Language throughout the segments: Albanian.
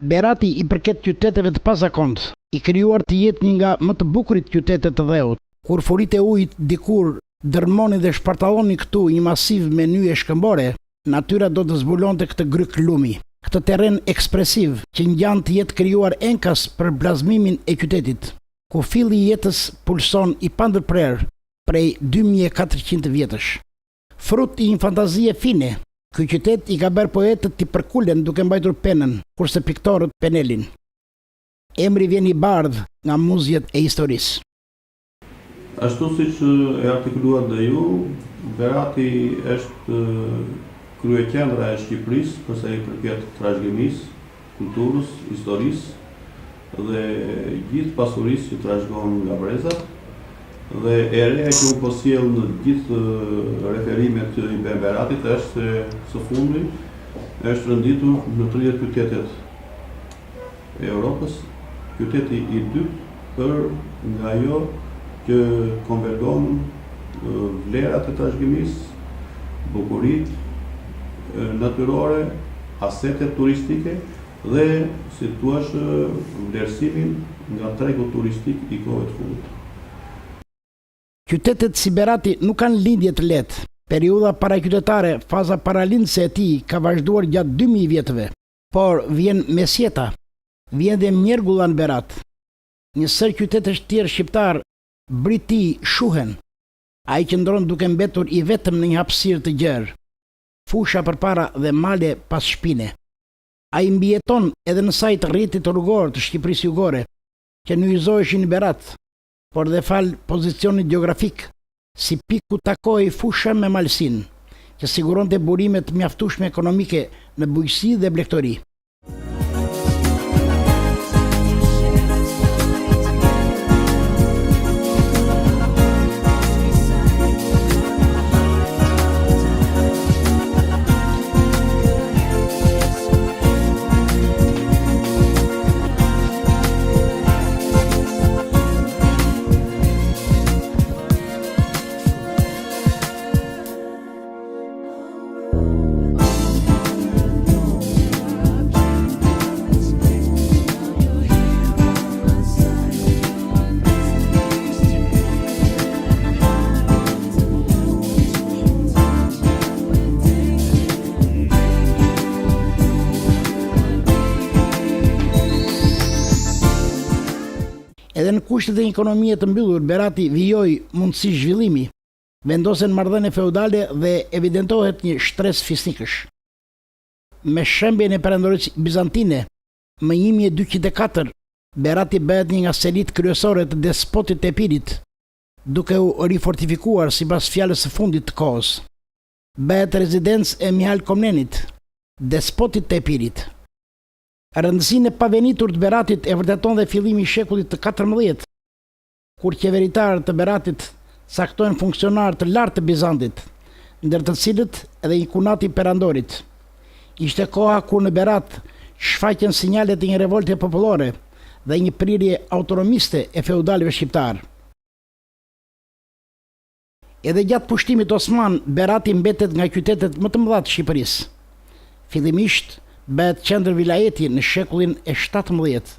Berati I përket qyteteve të pazakontë, I krijuar të jetë një nga më të bukurit qytete të dheut. Kur furit e ujit dikur dërmoni dhe shpartalloni këtu një masiv me nyje shkëmbore, natyra do të zbulonte këtë gryk lumi, këtë terren ekspresiv që ngjan të jetë krijuar enkas për blazmimin e qytetit, ku filli I jetës pulson I pandërprer prej 2400 vjetësh. Frut I një fantazie fine, ky qytet I ka bërë poetët të përkulen duke mbajtur penën, kurse piktorët penelin. Emri vjen I bardh nga muzjet e historisë. Ashtu siç e artikuluat dhe ju, Berati është kryeqendra e Shqipërisë për sa I përket trashëgimisë, kulturës, historisë dhe gjithë pasurisë që trashëgon nga brezat. Dhe e reja që u posjell në gjithë referimet që I bën Beratit është se së fundi është rënditur në 30 qytetet e Europës, qyteti I dytë për nga ajo që konvergon vlerat e trashëgimisë, bukuritë natyrore, asetet turistike dhe si thua vlerësimin nga tregu turistik I kohëve të fundit. Qytetet si Berati nuk kanë lindje të lehtë. Periudha parakytetare, faza paralindëse e tij ka vazhduar gjatë 2000 vjetëve. Por vjen mesjeta, vjen dhe mjergulla në Berat. Një sër qytetesh tjerë shqiptar briti shuhen. Ai qëndron duke mbetur I vetëm në një hapësirë të gjerë, fusha përpara dhe male pas shpine. Ai mbijeton edhe në sajt rrjetit rrugor të Shqipërisë Jugore, që nyjëzoheshin në Berat, por dhe fal pozicionit geografik, si piku takoi fusha me Malsin, që siguronte burime të mjaftueshme ekonomike në bujqësi dhe blegtori. Edhe në kushtet e një ekonomie të mbyllur, Berati vijoi mundësi zhvillimi, vendosen marrëdhënie feudale dhe evidentohet një shtres fisnikësh. Me shembjen e perandorisë bizantine, më 1204, Berati bëhet një nga selit kryesore të despotit të Epirit, duke u rifortifikuar sipas fjalës së fundit të kohës. Bëhet rezidencë e Mihal Komnenit, despotit të Epirit. Rëndësinë e pavenitur të Beratit e vërteton dhe fillimi I shekullit të 14, kur qeveritarët të Beratit caktojnë funksionar të lartë të Bizantit, ndër të cilët edhe një kunat I perandorit. Ishte koha kur në Berat shfaqen sinjalet e një revolte popullore dhe një prirje autonomiste e feudalëve shqiptar. Edhe gjatë pushtimit osman, Berati mbetet nga qytetet më të mëdha të Shqipërisë. Fillimisht bëhet qendër vilajeti në shekullin e 17,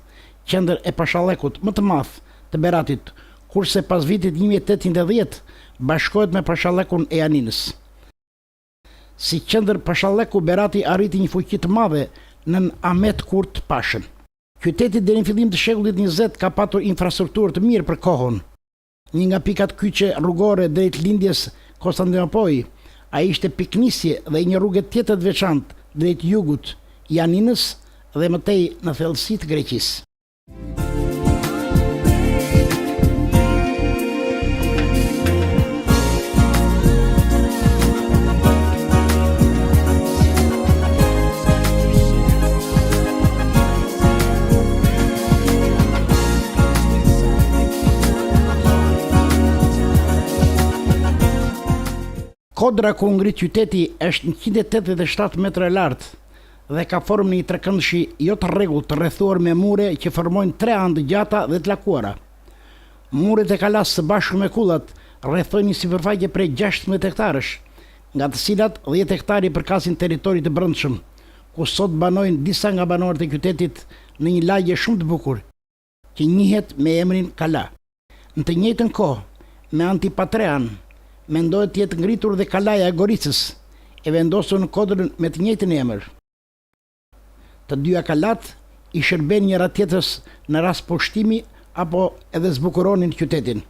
qendër e Pashallekut më të madh të Beratit, kurse pas vitit 1810 bashkohet me Pashallekun e Janinës. Si qendër Pashalleku, Berati arriti një fuqi të madhe nën Ahmet Kurt Pashën. Qyteti deri në fillim të shekullit 20 ka patur infrastrukturë të mirë për kohën. Një nga pikat kyçe rrugore drejt lindjes Konstantinopoli, ai ishte piknisje dhe një rrugë tjetër të veçantë drejt jugut, Janinës dhe mëtej në thellësi të Greqisë. Kodra ku ngrit qyteti është 187 metra lartë dhe ka formë një trekëndshi jo të rregullt të rrethuar me mure që formojnë 3 anë të gjata dhe të lakuara. Muret e kalas së bashku me kullat rrethojnë një sipërfaqe prej 16 hektarësh, nga të cilat 10 hektari përkasin territori të brendshëm, ku sot banojnë disa nga banorët e qytetit në një lagje shumë të bukur, që njihet me emrin Kala. Në të njëjtën kohë, me Antipatrean, mendohet të jetë ngritur dhe kalaja e Goricës, e vendosur në Kodrën me të njëjtin emër. Të dyja kalat i shërben njëra tjetrës në rast poshtimi apo edhe zbukuronin qytetin.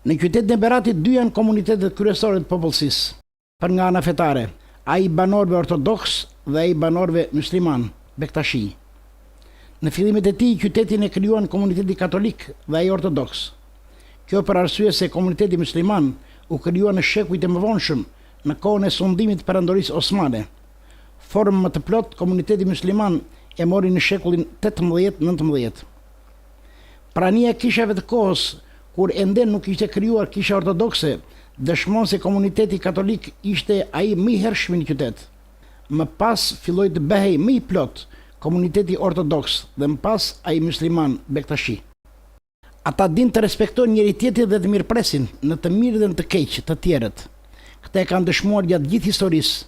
Në qytetin e Beratit dy janë komunitetet kryesore të popullsisë, për nga ana fetare, ai banorëve ortodoks dhe ai banorëve musliman, Bektashi. Në fillimet e tij qytetin e krijuan komuniteti katolik dhe ai ortodoks. Kjo për arsye se komuniteti musliman u krijua në shekujt e mëvonshëm në kohën e sundimit të perandorisë osmane. Formë më të plot komuniteti musliman e mori në shekullin 18-19. Prania e kishave të kohës, kur ende nuk ishte krijuar kisha ortodokse, dëshmon se komuniteti katolik ishte ai më i hershëm në qytet. Më pas filloi të bëhej më i plot komuniteti ortodoks dhe më pas ai musliman Bektashi. Ata din të respektojnë njëri tjetrin dhe të mirëpresin në të mirë dhe në të keq të tjerët. Këta e kanë dëshmuar gjatë gjithë historisë.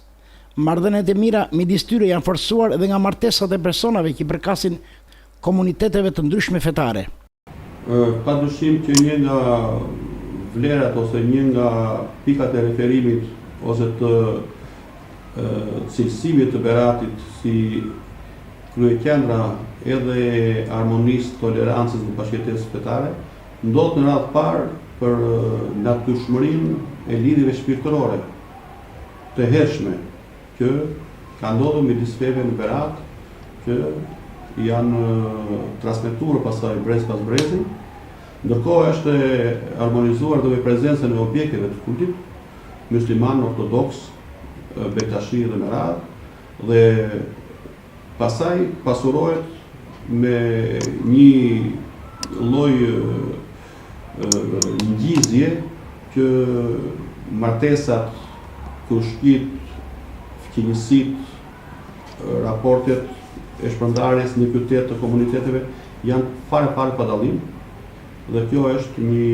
Marrëdhëniet e mira midis tyre janë forcuar edhe nga martesat e personave që përkasin komuniteteve të ndryshme fetare. Pa dyshim që një nga vlerat ose një nga pikat e referimit ose të cilësive të Beratit si kryeqendra edhe harmonisë, tolerancës dhe bashkëjetesës fetare, ndodhet në radhë parë për natyrshmërinë e lidhjeve shpirtërore të hershme që ka ndodhur midis feve në Berat, që janë transmetuar pastaj brez pas brezi, ndërkohë është harmonizuar dhe me prezencën e objekteve të kultit, musliman, ortodoks, Bektashi dhe me radhë, dhe pastaj pasurohet me një lloj ngjizje që martesat, kushtit, fqinjësit, raportet e shpërndarjes në qytet të komuniteteve janë fare pa dallim, dhe kjo është një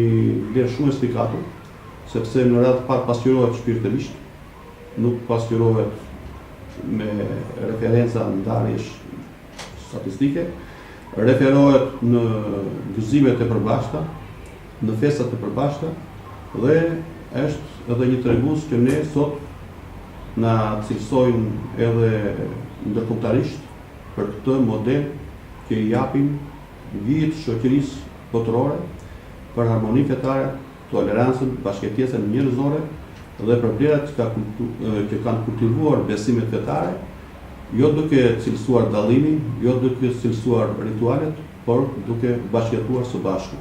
vlerë shumë e spikatur, sepse në radhë parë pasqyrohet shpirtërisht, nuk pasqyrohet me referenca ndarjesh statistike, referohet në gëzimet e përbashkëta, në festat e përbashkëta, dhe është edhe një tregues që ne sot na cilësojnë edhe ndërkombëtarisht për këtë model që i japim vijit shoqërisë botërore për harmoni fetare, tolerancën, bashkëjetesën njerëzore dhe për vlerat që kanë kultivuar besimet fetare, jo duke cilësuar dallimin, jo duke cilësuar ritualet, por duke bashkëjetuar së bashku.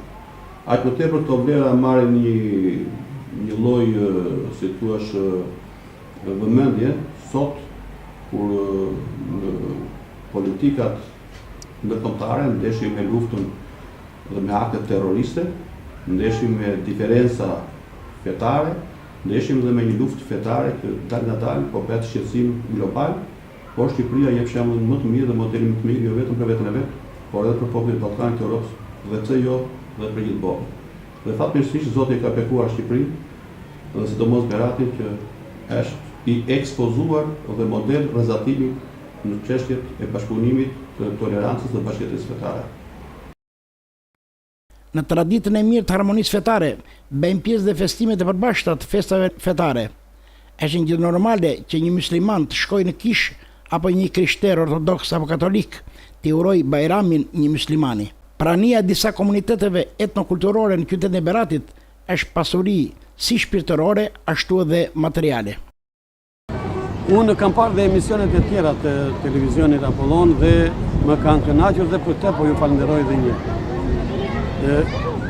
Aq më tepër këto vlera marrin një lloj, si thua, vëmendje sot kur në politikat ndërkombëtare ndeshim me luftën dhe me aktet terroriste, ndeshim me diferenca fetare, ndeshim dhe me një luftë fetare që dal nga dal po bëhet shqetësim global, por Shqipëria jep shembullin më të mirë dhe modelin më të mirë jo vetëm për veten e vet, por edhe për popullin e Ballkanit të Europës, dhe pse jo dhe për gjithë botën. Dhe fatmirësisht Zoti ka bekuar Shqipërinë, dhe sidomos Beratin që është i ekspozuar dhe model rrezatimi në çështjet e bashkëpunimit të tolerancës dhe bashkëjetesës fetare. Në traditën e mirë të harmonisë fetare, bëjnë pjesë dhe festimet e përbashkëta të festave fetare. Është një gjë normale që një musliman të shkojë në kishë apo një krishter ortodoks apo katolik të uroj Bajramin një muslimani. Prania e disa komuniteteve etnokulturore në qytetin e Beratit është pasuri si shpirtërore ashtu edhe materiale. Unë kam parë dhe emisionet e tjera të televizionit Apollon dhe më kanë kënaqur dhe për të po ju falenderoj dhe një.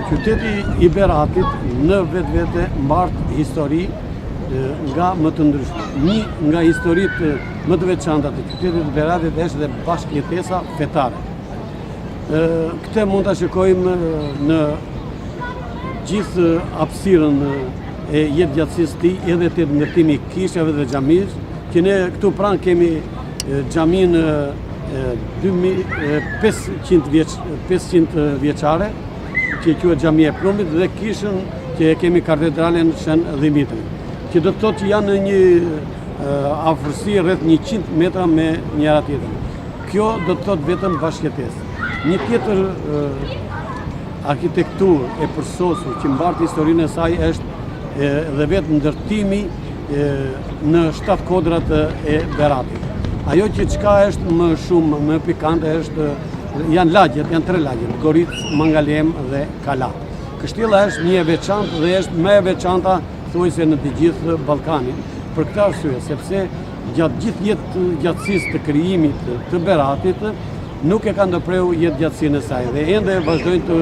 Qyteti i Beratit në vetvete mbart histori nga më të ndryshme. Një nga historitë më të veçanta të qytetit të Beratit është dhe bashkëjetesa fetare. Këtë mund ta shikojmë në gjithë hapësirën e jetëgjatësisë të tij, edhe te ndërtimi i kishave dhe xhamisë, që ne këtu pranë kemi xhamin 500 vjeçare, që quhet Xhamia e Plumit, dhe kishën që kemi katedralen Shën Dhimitri, që do të thotë që janë në një afërsi rreth 100 metra me njëra tjetrën. Kjo do të thotë vetëm bashkëjetesë. Një tjetër arkitekturë e përsosur që mbart historinë e saj është dhe vetë ndërtimi në 7 kodrat e Beratit. Ajo që çka është më shumë më pikante janë lagjet, janë 3 lagje, Goric, Mangalem dhe Kala. Kështjella është një e veçantë dhe është më e veçanta thuajse në të gjithë Ballkanin. Për këtë arsye, sepse gjatë gjithë gjatësisë të krijimit të Beratit nuk e ka ndërprerë jetë gjatësinë e saj dhe ende vazhdojnë të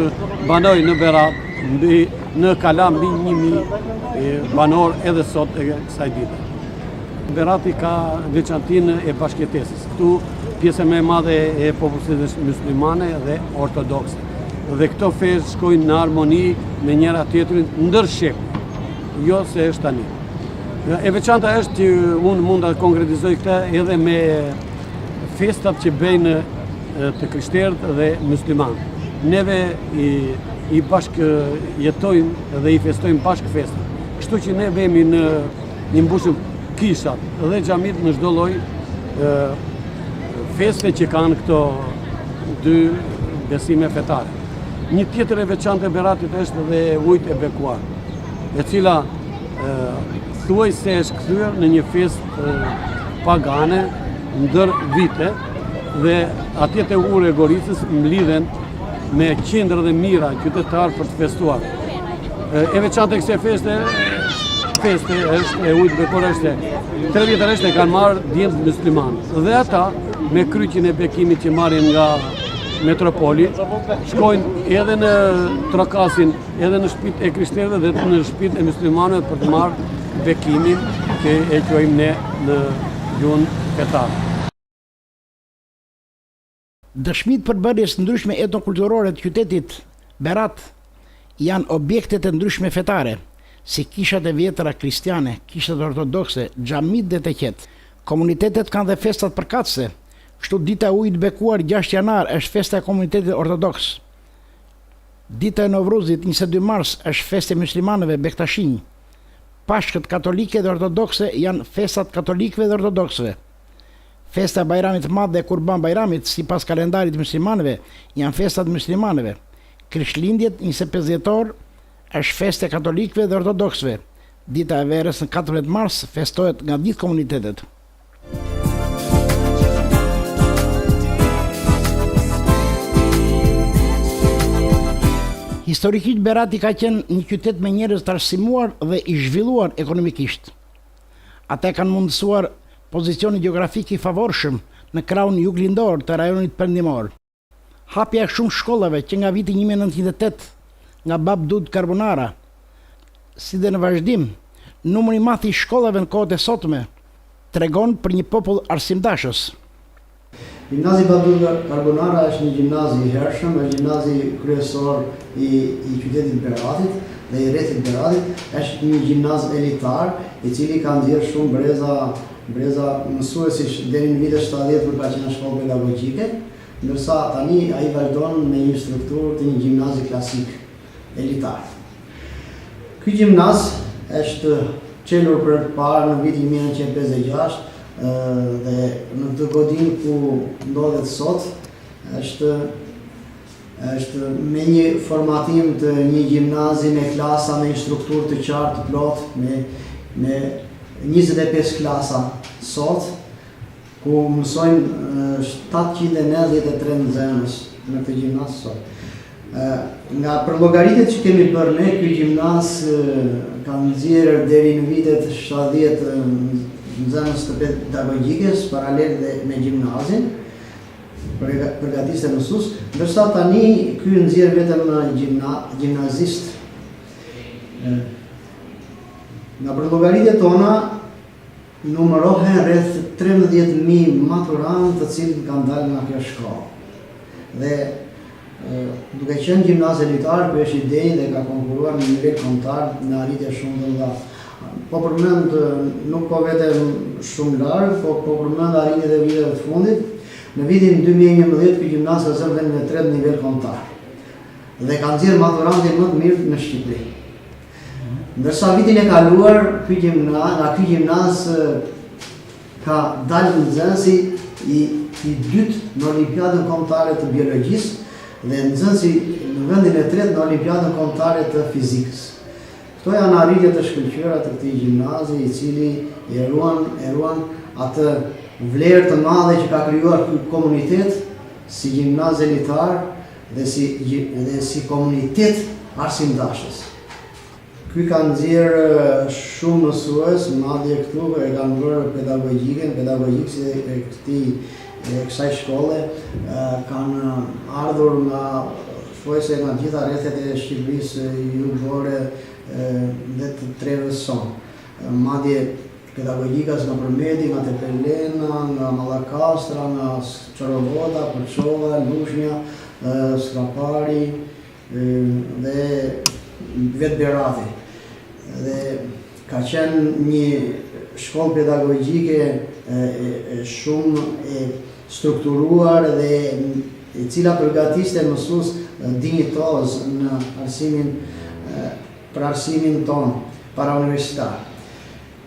banojnë në Berat, në Kala mbi 1000 banor edhe sot e kësaj dite. Berati ka veçantinë e bashkëjetesës. Këtu pjesë më e madhe e popullsisë muslimane dhe ortodokse. Dhe këto fe shkojnë në harmoni me njëra tjetrin ndër shek, jo se është tani. E veçanta është që unë mund të konkretizoj këtë edhe me festat që bëjnë të krishterët dhe muslimanë. Neve i bashkë jetojmë dhe i festojmë bashkë festat. Kështu që ne vemi në një mbushëm kishat dhe xhamit në çdo lloj feste që kanë këto 2 besime fetare. Një tjetër e veçantë e Beratit është dhe ujtë e bekuar, e cila thuajse është kthyer në një festë pagane ndër vite dhe atje te ure e Goricës mlidhen me qindra dhe mijëra qytetarë për të festuar. E veçantë e kësaj feste është e ujtë bekuar është 3 vjetëresht e kanë marrë djemtë muslimanë dhe ata me kryqin e bekimit që marrin nga metropoli, shkojnë edhe në trokasin, edhe në shtëpitë e krishterëve dhe në shtëpitë e muslimanëve për të marrë bekimin që e quajmë ne në gjuhën fetare. Dëshmitë për bërjes ndryshme etnokulturore të qytetit Berat janë objektet e ndryshme fetare, si kishat e vjetra kristiane, kishat ortodokse, xhamit dhe të qetë. Komunitetet kanë dhe festat përkatëse. Kështu dita e ujit bekuar 6 janar është festa e komunitetit ortodoks. Dita e Novruzit 22 mars është festë e muslimanëve Bektashin. Pashkët katolike dhe ortodokse janë festat katolikëve dhe ortodoksëve. Festa e Bajramit Madh dhe Kurban Bajramit sipas kalendarit muslimanëve janë festat muslimanëve. Krishtlindjet 25 dhjetor është festë e katolikëve dhe ortodoksëve. Dita e verës në 14 mars festohet nga gjithë komunitetet. Historikisht Berati ka qenë një qytet me njerëz të arsimuar dhe i zhvilluar ekonomikisht. Ata kanë mundësuar pozicionin gjeografik i favorshëm në krahun juglindor të rajonit perëndimor. Hapja e shumë shkollave që nga viti 1908 nga Bab Dud Carbonara, si dhe në vazhdim, numri i madh i shkollave në kohët e sotme tregon për një popull arsimdashës. Gjimnazi Bab Dud Carbonara është një gjimnazi i hershëm, është gjimnazi kryesor i qytetit Beratit dhe i rrethit Beratit, është një gjimnaz elitar i cili ka nxjerrë shumë breza mësuesish deri në vitet 70 kur ka qenë shkollë pedagogjike, ndërsa tani ai vazhdon me një strukturë të një gjimnazi klasik elitar. Ky gjimnaz është çelur për parë në vitin 1956 dhe në këtë godinë ku ndodhet sot është me një formatim të një gjimnazi me klasa me një strukturë të qartë të plotë me 25 klasa sot, ku mësojnë 793 nxënës në këtë gjimnaz sot. Nga përllogaritet që kemi bërë ne, ky gjimnaz ka nxjerrë deri në vitet 70 nxënës të pedagogjikes paralel dhe me gjimnazin, përgatiste mësues, ndërsa tani ky nxjerr vetëm gjimnazist. Nga përllogaritet tona numërohen rreth 13.000 maturantë të cilët kanë dalë nga kjo shkollë. Dhe duke qenë gjimnaz elitar, ky është ide dhe ka konkuruar në nivel kombëtar në arritje shumë të mëdha. Po përmend, nuk po vetëm shumë larg, po përmend arritjet e viteve të fundit. Në vitin 2011 ky gjimnaz ka zënë vendin e tretë në nivel kombëtar dhe ka nxjerrë maturantin më të mirë në Shqipëri. Ndërsa vitin e kaluar nga ky gjimnaz ka dalë nxënësi i dytë në Olimpiadën Kombëtare të Biologjisë dhe nxënësi në vendin e tretë në Olimpiadën Kombëtare të Fizikës. Këto janë arritjet të shkëlqyera të këtij gjimnazi, i cili e ruan atë vlerë të madhe që ka krijuar ky komunitet si gjimnaz elitar dhe si komunitet arsimdashës. Ky ka nxjerrë shumë mësues, madje këtu e kanë bërë pedagogjik si kësaj shkolle, kanë ardhur nga gjitha rrethet e Shqipërisë jugore dhe të trevës sonë. Madje pedagogjikas nga Përmeti, nga Tepelena, nga Mallakastra, nga Çorobota, Përçova, Lushnja, Skrapari dhe vetë Berati. Dhe ka qenë një shkollë pedagogjike shumë e strukturuar dhe e cila përgatiste mësues dinjitoz në për arsimin tonë para universitar.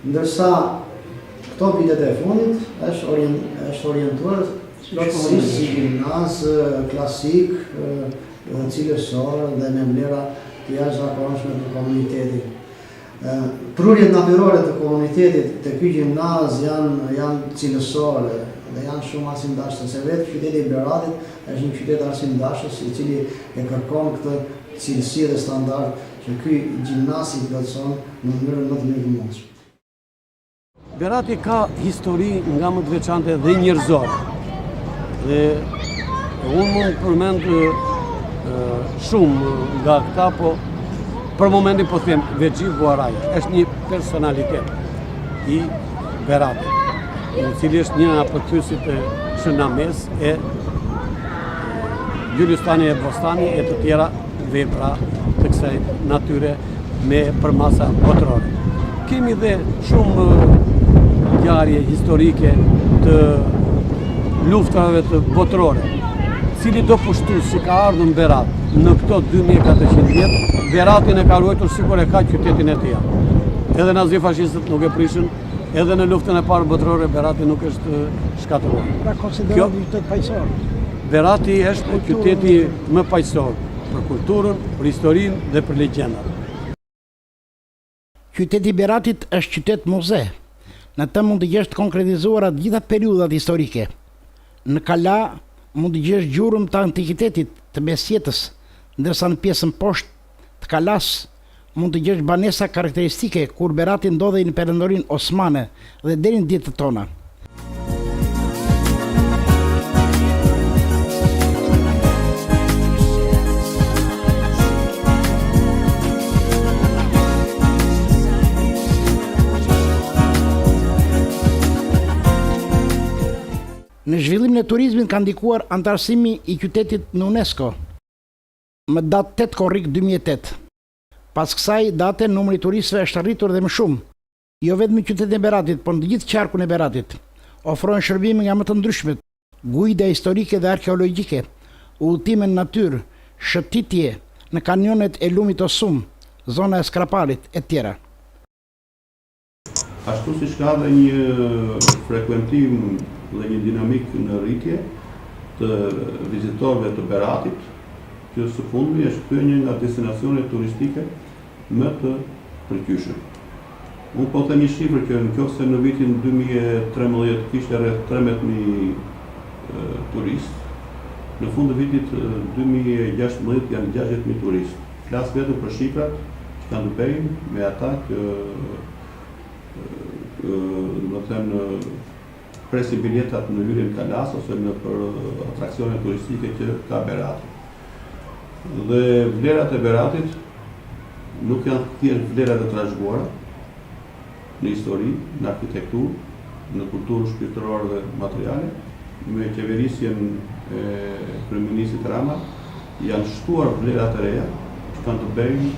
Ndërsa këto vitet e fundit është orientuar plotësisht si gjimnaz klasik, cilësor dhe me vlera të jashtëzakonshme të komunitetit. Prurjet natyrore të komunitetit të ky gjimnaz janë cilësore dhe janë shumë arsimdashëse, se vetë qyteti i Beratit është një qytet arsimdashës i cili e kërkon këtë cilësi dhe standard që ky gjimnaz i plotëson në mënyrën më të mirë të mundshme. Berati ka histori nga më të veçante dhe njerëzore. Dhe unë mund përmend shumë nga këta, po për momentin po them Vexhi Buaraj është një personalitet i Beratit, i cili është një nga përkthyesit e Shënames e Gjylistani e Bostani e të tjera vepra të kësaj natyre me përmasa botërore. Kemi dhe shumë ngjarje historike të luftave të botërore, cili do pushtu si ka ardhur në Berat në këto 2400 vjet, Beratin e ka ruajtur sikur e ka qytetin e tij. Edhe nazifashistët nuk e prishën, edhe në luftën e parë botërore Berati nuk është shkatëruar. Pra konsiderohet një qytet paqësor. Berati është qyteti më paqësor për kulturën, për historinë dhe për legjendat. Qyteti i Beratit është qytet muze. Në të mund të gjesh të konkretizuara të gjitha periudat historike. Në Kala mund të gjesh gjurmë të antikitetit të mesjetës, ndërsa në pjesën poshtë të Kalas mund të gjesh banesa karakteristike kur Berati ndodhej në perëndorinë osmane dhe deri në ditët tona. Në zhvillimin e turizmit ka ndikuar antarësimi i qytetit në UNESCO më datë 8 korrik 2008. Pas kësaj date numri i turistëve është arritur dhe më shumë. Jo vetëm në qytetin e Beratit, por në të gjithë qarkun e Beratit. Ofrojnë shërbime nga më të ndryshmet, guida historike dhe arkeologjike, udhëtime në natyrë, shëtitje në kanionet e lumit Osum, zona e Skraparit e tjera. Ashtu si ka dhe një frekuentim dhe një dinamik në rritje të vizitorëve të Beratit, që së fundmi është kthyer një nga destinacionet turistike më të përqyeshme. Unë po them një shifër që nëse në vitin 2013 kishte rreth 13.000 turistë, në fund të vitit 2016 janë 60.000 turistë. Flas vetëm për shifrat që kanë të bëjnë me ata që presin biletat në hyrjen në Kalas ose në për atraksione turistike që ka Berati. Dhe vlerat e Beratit nuk janë thjesht vlerat e trashëguara në histori, në arkitekturë, në kulturë shpirtërore dhe materiale, me qeverisjen e kryeministit Rama janë shtuar vlerat e reja që kanë të bëjnë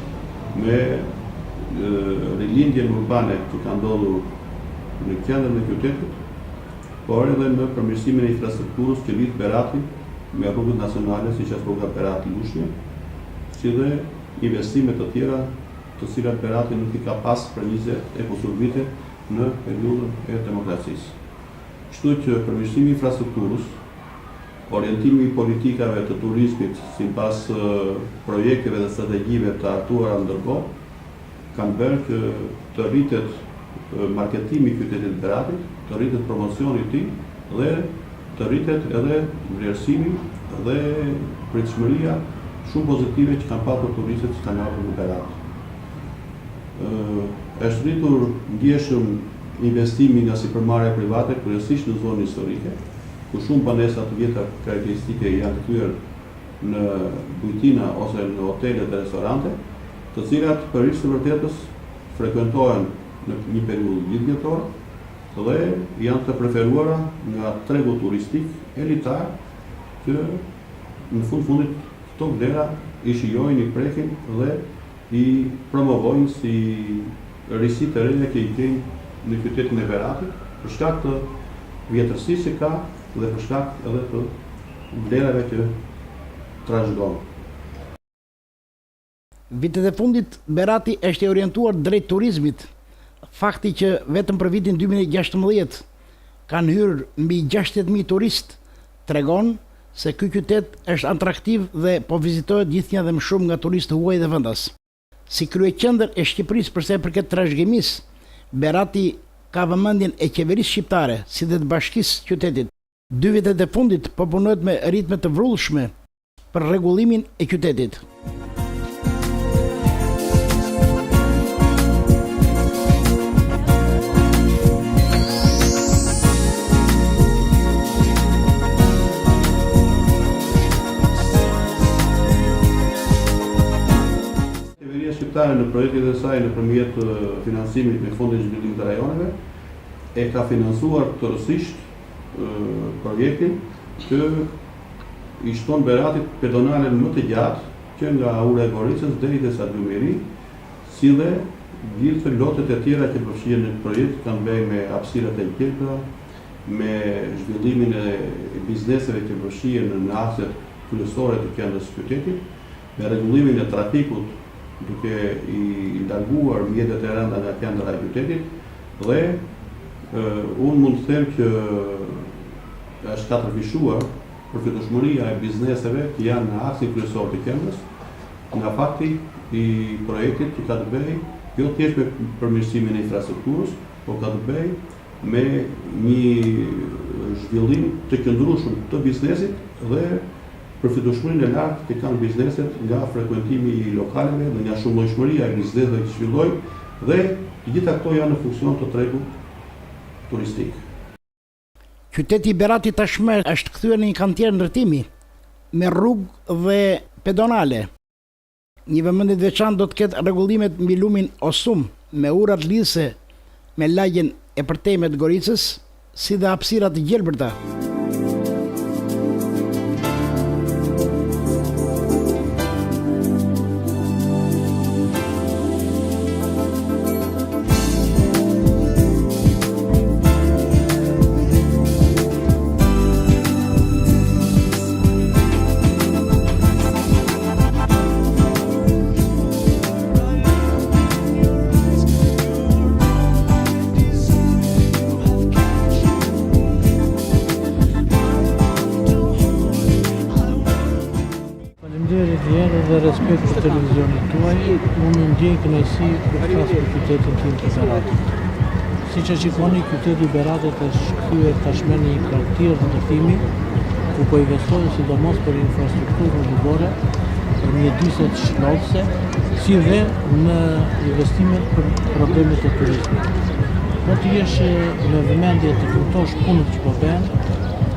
me rilindjen urbane që ka ndodhur në qendrën e qytetit, por edhe në përmirësimin e infrastrukturës që lidh Beratin me rrugët nacionale, siç është rruga Berat-Lushnjë, si dhe investime të tjera të cilat Berati nuk i ka pas për 20 vite në periudhën e demokracisë. Kështu që përmirësimi i infrastrukturës, orientimi i politikave të turizmit sipas projekteve dhe strategjive të hartuara ndërkohë, kanë bërë që të rritet marketimi i qytetit Beratit, të rritet promocioni i tij dhe të rritet edhe vlerësimi dhe pritshmëria shumë pozitive që kanë pasur turistët që kanë ardhur në Berat. Është rritur ndjeshëm investimi nga sipërmarrja private, kryesisht në zonën historike, ku shumë banesa të vjetra karakteristike janë të kryer në bujtina ose në hotele dhe restorante, të cilat për hir të vërtetës frekuentohen në një periudhë gjithëvjetore dhe janë të preferuara nga tregu turistik elitar që në fundit këto vlera i shijojnë, i prekin dhe i promovojnë si risi të reja që i kemi në qytetin e Beratit për shkak të vjetërsisë që ka dhe për shkak edhe të vlerave që trashëgon. Vitet e fundit, Berati është orientuar drejt turizmit. Fakti që vetëm për vitin 2016 kanë hyrë mbi 60.000 turistë tregon se ky qytet është atraktiv dhe po vizitohet gjithnjë dhe më shumë nga turistë huaj dhe vendas. Si kryeqendër e Shqipërisë për sa i përket trashëgimisë, Berati ka vëmendjen e qeverisë shqiptare si dhe të bashkisë qytetit. 2 vitet e fundit po punohet me ritme të vrrullshme për rregullimin e qytetit. Në projektet e saj nëpërmjet financimit me fondin zhvillim të rajoneve e ka financuar tërësisht projektin që i shton Beratit pedonalen më të gjatë që nga ura e Goricës deri te Sadumiri, si dhe gjithë lotet e tjera që përfshihen në projekt kanë bëjë me hapësirat e qendra, me zhvillimin e bizneseve që përfshihen në akset kryesore të qendrës së qytetit, me rregullimin e trafikut duke i larguar mjetet e rënda nga qendra e qytetit dhe unë mund të them që është katërfishuar përfitueshmëria e bizneseve që janë në aksin kryesor të qendrës nga fakti i projektit që ka të bëjë jo thjesht me përmirësimin e infrastrukturës, por ka të bëjë me një zhvillim të qëndrueshëm të biznesit dhe përfitueshmërinë e lartë që kanë bizneset nga frekuentimi i lokaleve dhe nga shumëllojshmëria e bizneseve që zhvillojnë dhe të gjitha këto janë në funksion të tregut turistik. Qyteti i Beratit tashmë është kthyer në një kantier ndërtimi me rrugë dhe pedonale. Një vëmendje të veçantë do të ketë rregullimet mbi lumin Osum me urat lidhëse me lagjen e përtejme të Goricës, si dhe hapësira të gjelbërta. Dhe respekt për televizionit tuaj, unë ndjej kënaqësi për të flasur për qytetin tim të Beratit. Siç e shikoni, qyteti i Beratit është kthyer tashmë në një kartier të ndërtimi, ku po investohen sidomos për infrastrukturën rrugore, për mjediset shlodhëse, si dhe në investimet për problemet e turizmit. Po të jesh me vëmendje të kuptosh punët që po bëhen,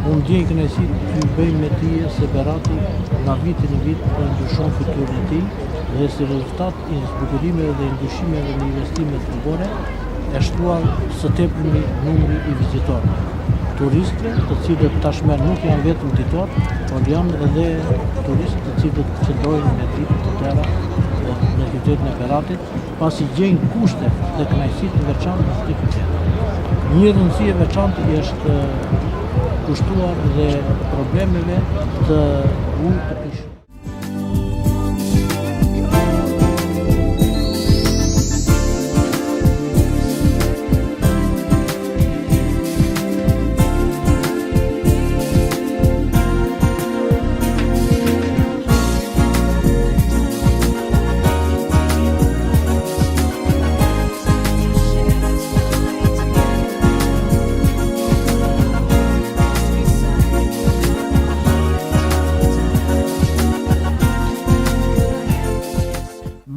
unë ndjej kënaqësi të bëj me dije se Berati nga viti në vit po ndryshon fytyrën e tij dhe si rezultat i zbukurimeve dhe ndryshimeve në investimet rrugore është shtuar së tepërmi numri i vizitorëve. Turistëve, të cilët tashmë nuk janë vetëm ditor, por janë edhe turistë të cilët qëndrojnë me ditë të tëra në qytetin e Beratit, pasi gjejnë kushte dhe kënaqësi të veçanta në këtë qytet. Një rëndësi e veçantë i është kushtuar dhe problemeve të ujit të pishëm.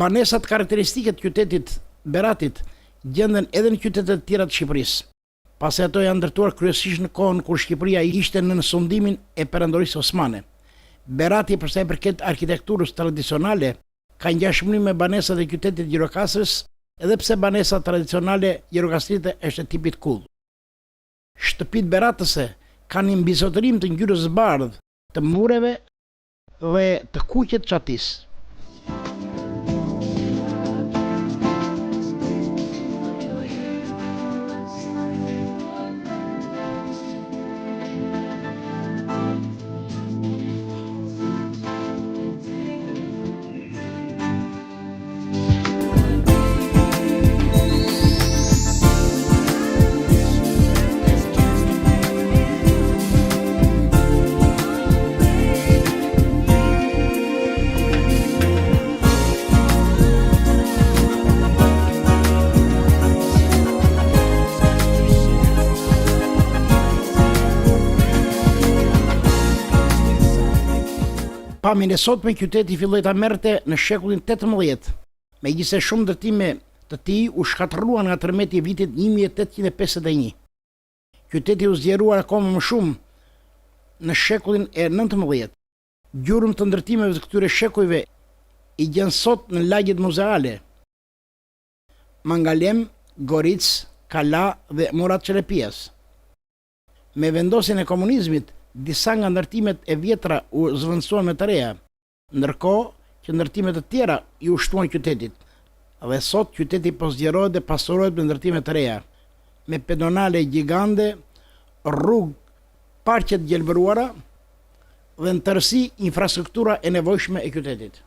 Banesat karakteristike të qytetit Beratit gjenden edhe në qytetet të tjera të Shqipërisë, pasi ato janë ndërtuar kryesisht në kohën kur Shqipëria ishte në sundimin e perandorisë osmane. Berati, për sa i përket arkitekturës tradicionale, ka ngjashmëri me banesat e qytetit Gjirokastërës, edhe pse banesa tradicionale gjirokastrite është e tipit kull. Shtëpitë beratëse kanë një mbizotërim të ngjyrës së bardhë, të mureve dhe të kuqe të çatisë. Pamjen e sotme qyteti filloi ta merrte në shekullin 18, megjithëse shumë ndërtime të tij u shkatërruan nga tërmeti i vitit 1851. Qyteti u zgjeruar akoma më shumë në shekullin e 19. Gjurmë të ndërtimeve të këtyre shekujve i gjen sot në lagjet muzeale: Mangalem, Goric, Kala dhe Murat Çelepias. Me vendosjen e komunizmit, disa nga ndërtimet e vjetra u zvendësuan me të reja, ndërkohë që ndërtimet të tjera i ushtuan qytetit. Dhe sot qyteti po zgjerohet dhe pasurohet me ndërtime të reja, me pedonale gjigande, rrugë, parqe të gjelbëruara dhe në tërësi infrastruktura e nevojshme e qytetit.